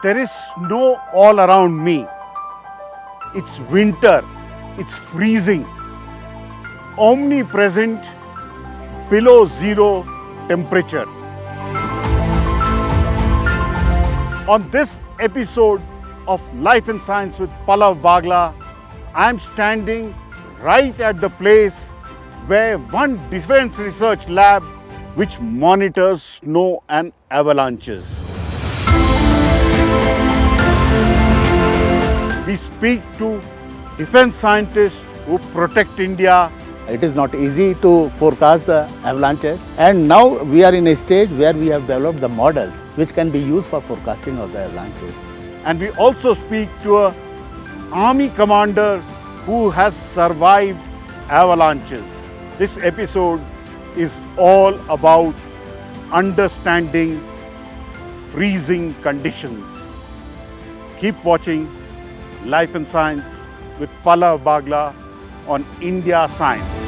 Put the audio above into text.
There is snow all around me. It's winter, it's freezing, omnipresent, below zero temperature. On this episode of Life and Science with Palava Bagla, I am standing right at the place where one defense research lab which monitors snow and avalanches. We speak to defense scientists who protect India. It is not easy to forecast the avalanches, and now we are in a stage where we have developed the models which can be used for forecasting of the avalanches. And we also speak to an army commander who has survived avalanches. This episode is all about understanding freezing conditions. Keep watching Life and Science with Palava Bagla on India Science.